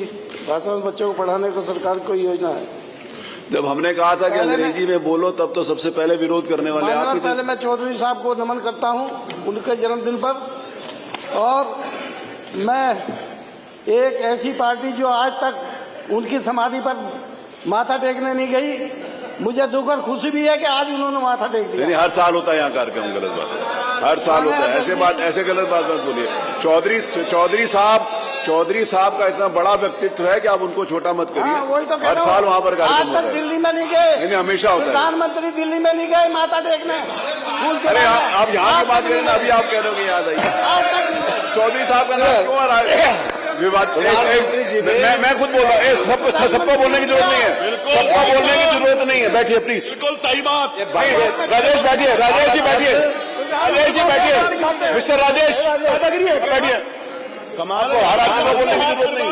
भाषा में बच्चों को पढ़ाने को सरकार की कोई योजना है? जब हमने कहा था कि अंग्रेजी में बोलो तब तो सबसे पहले विरोध करने वाले आप ही थे। पहले मैं चौधरी साहब को नमन करता हूं उनके जन्मदिन पर, और मैं एक ऐसी पार्टी जो आज तक उनकी समाधि पर माथा टेकने नहीं गई, मुझे दुख और खुशी भी है कि आज उन्होंने माथा टेक दिया। नहीं, हर साल होता है यहाँ कार्यक्रम, गलत बात है, हर साल होता है, ऐसे गलत बात मत बोलिए। चौधरी साहब का इतना बड़ा व्यक्तित्व है कि आप उनको छोटा मत करिए। वही तो हर साल वहाँ पर कार्यक्रम होता है। दिल्ली में नहीं गए? नहीं, हमेशा होता है। प्रधानमंत्री दिल्ली में नहीं गए माथा टेकने? अरे आप यहाँ की बात करें ना, अभी आप कह रहे हो कि याद आई। चौधरी साहब का नाम क्यों आ रहा है? विवाद मैं खुद बोल रहा हूँ। सबको बोलने की जरूरत नहीं है, सबको बोलने की जरूरत नहीं है। बैठिए प्लीज। बिल्कुल सही बात। राजेश बैठिए, राजेश जी बैठिए, राजेश जी बैठिए, मिस्टर राजेश बैठिए। कमाल को हर आदमी को बोलने की जरूरत नहीं।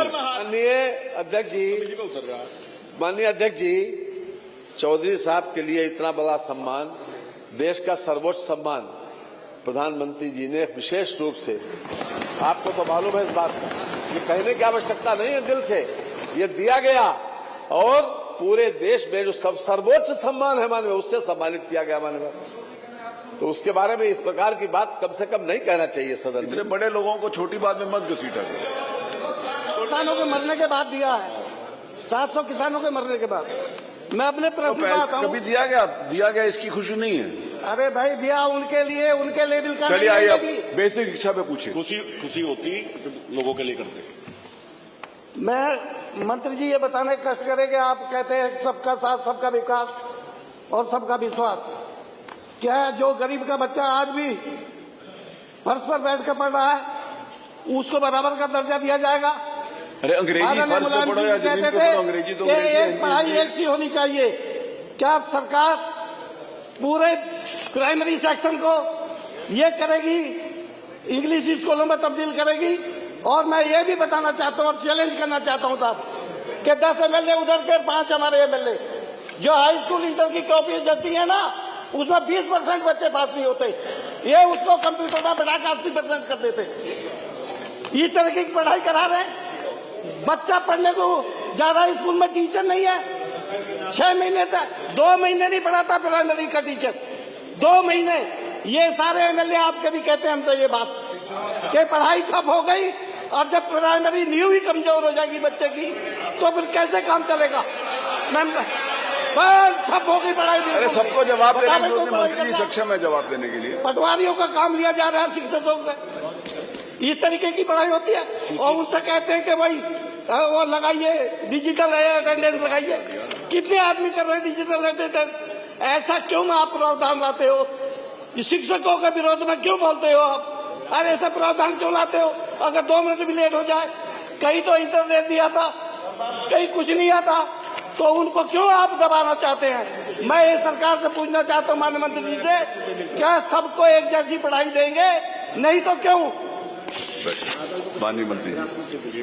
माननीय अध्यक्ष जी, चौधरी साहब के लिए इतना बड़ा सम्मान, देश का सर्वोच्च सम्मान प्रधानमंत्री जी ने विशेष रूप से, आपको तो मालूम है इस बात का, ये कहने की आवश्यकता नहीं है, दिल से ये दिया गया और पूरे देश में जो सर्वोच्च सम्मान है माननीय, उससे सम्मानित किया गया माननीय। तो उसके बारे में इस प्रकार की बात कम से कम नहीं कहना चाहिए सदन में। इतने बड़े लोगों को छोटी बात में मत घसीटा करो। किसानों के मरने के बाद दिया है, 700 किसानों के मरने के बाद। मैं अपने प्रश्न में आता हूं, कभी दिया गया, इसकी खुशी नहीं है। अरे भाई दिया उनके लिए, उनके लेवल का। चलिए आइए अब बेसिक शिक्षा पे पूछिए। खुशी होती लोगों के लिए करते। मैं मंत्री जी ये बताने का कष्ट करें कि आप कहते हैं सबका साथ, सबका विकास और सबका विश्वास। क्या है जो गरीब का बच्चा आज भी फर्श पर बैठ कर पढ़ रहा है, उसको बराबर का दर्जा दिया जाएगा? अरे अंग्रेजी फर्श पे पढ़ो या जमीन पे पढ़ो, अंग्रेजी तो अंग्रेजी। पढ़ाई एक सी होनी चाहिए। क्या सरकार पूरे प्राइमरी सेक्शन को ये करेगी, इंग्लिश स्कूलों में तब्दील करेगी? और मैं ये भी बताना चाहता हूँ और चैलेंज करना चाहता हूँ साहब कि 10 MLA उधर के 5 हमारे MLA जो हाई स्कूल इंटर की कॉपी देती है ना, उसमें 20% बच्चे पास नहीं होते, ये उसको कंप्यूटर में बढ़ा कर 80% कर देते। इस तरह की पढ़ाई करा रहे हैं। बच्चा पढ़ने को ज्यादा स्कूल में टीचर नहीं है। 6 महीने तक 2 महीने नहीं पढ़ाता प्राइमरी का टीचर, 2 महीने। ये सारे MLA आप कभी कहते हैं हमसे ये बात कि पढ़ाई ठप हो गई, और जब प्राइमरी न्यू ही कमजोर हो जाएगी बच्चे की तो फिर कैसे काम चलेगा? ठप हो गई पढ़ाई। अरे सबको जवाब देने के लिए मंत्री जी सक्षम है जवाब देने के लिए। पटवारियों का काम लिया जा रहा है शिक्षकों से। इस तरीके की पढ़ाई होती है और उनसे कहते हैं कि भाई वो लगाइए डिजिटल अटेंडेंस लगाइए। कितने आदमी कर रहे हैं डिजिटल अटेंडेंस? ऐसा क्यों आप प्रावधान लाते हो? शिक्षकों के विरोध में क्यों बोलते हो आप? अरे ऐसा प्रावधान क्यों लाते हो? अगर 2 मिनट भी लेट हो जाए, कहीं तो इंटरनेट नहीं आता, कहीं कुछ नहीं आता, तो उनको क्यों आप दबाना चाहते हैं? मैं ये सरकार से पूछना चाहता हूँ माननीय मंत्री जी से, क्या सबको एक जैसी पढ़ाई देंगे? नहीं तो क्यों? माननीय मंत्री जी